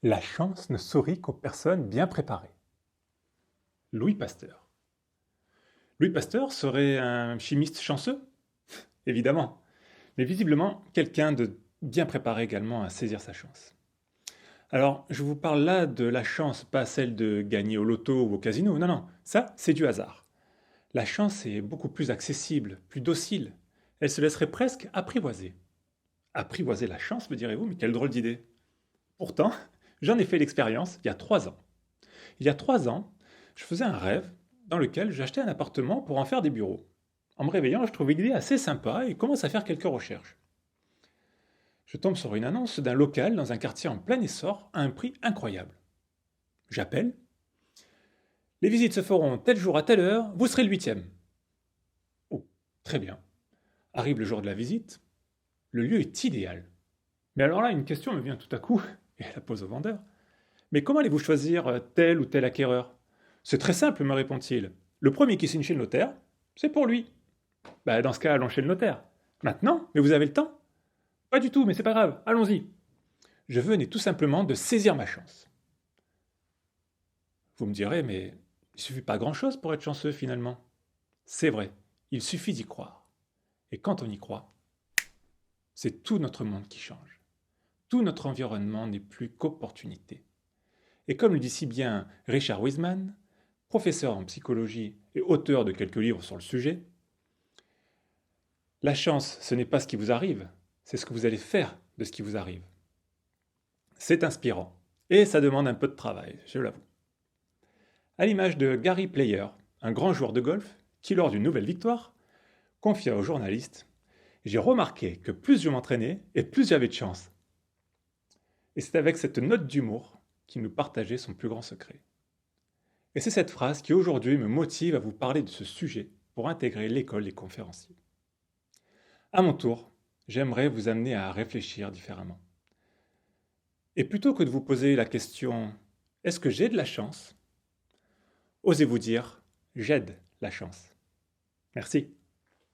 La chance ne sourit qu'aux personnes bien préparées. Louis Pasteur. Louis Pasteur serait un chimiste chanceux? Évidemment, mais visiblement quelqu'un de bien préparé également à saisir sa chance. Alors, je vous parle là de la chance, pas celle de gagner au loto ou au casino, non, non, ça c'est du hasard. La chance est beaucoup plus accessible, plus docile. Elle se laisserait presque apprivoiser. Apprivoiser la chance, me direz-vous, mais quelle drôle d'idée. Pourtant, j'en ai fait l'expérience il y a 3 ans. Il y a 3 ans, je faisais un rêve dans lequel j'achetais un appartement pour en faire des bureaux. En me réveillant, je trouve l'idée assez sympa et commence à faire quelques recherches. Je tombe sur une annonce d'un local dans un quartier en plein essor à un prix incroyable. J'appelle. Les visites se feront tel jour à telle heure, vous serez le 8e. Oh, très bien. Arrive le jour de la visite. Le lieu est idéal. Mais alors là, une question me vient tout à coup, et elle la pose au vendeur. Mais comment allez-vous choisir tel ou tel acquéreur? C'est très simple, me répond-il. Le premier qui signe chez le notaire, c'est pour lui. Bah, dans ce cas, allons chez le notaire. Maintenant? Mais vous avez le temps? Pas du tout, mais c'est pas grave, allons-y. Je venais tout simplement de saisir ma chance. Vous me direz, mais il suffit pas grand-chose pour être chanceux finalement. C'est vrai, il suffit d'y croire. Et quand on y croit, c'est tout notre monde qui change. Tout notre environnement n'est plus qu'opportunité. Et comme le dit si bien Richard Wiseman, professeur en psychologie et auteur de quelques livres sur le sujet, la chance, ce n'est pas ce qui vous arrive, c'est ce que vous allez faire de ce qui vous arrive. C'est inspirant, et ça demande un peu de travail, je l'avoue. À l'image de Gary Player, un grand joueur de golf, qui lors d'une nouvelle victoire, confia au journaliste: j'ai remarqué que plus je m'entraînais et plus j'avais de chance. Et c'est avec cette note d'humour qu'il nous partageait son plus grand secret. Et c'est cette phrase qui aujourd'hui me motive à vous parler de ce sujet pour intégrer l'école des conférenciers. À mon tour, j'aimerais vous amener à réfléchir différemment. Et plutôt que de vous poser la question est-ce que j'ai de la chance, osez-vous dire j'aide la chance. Merci.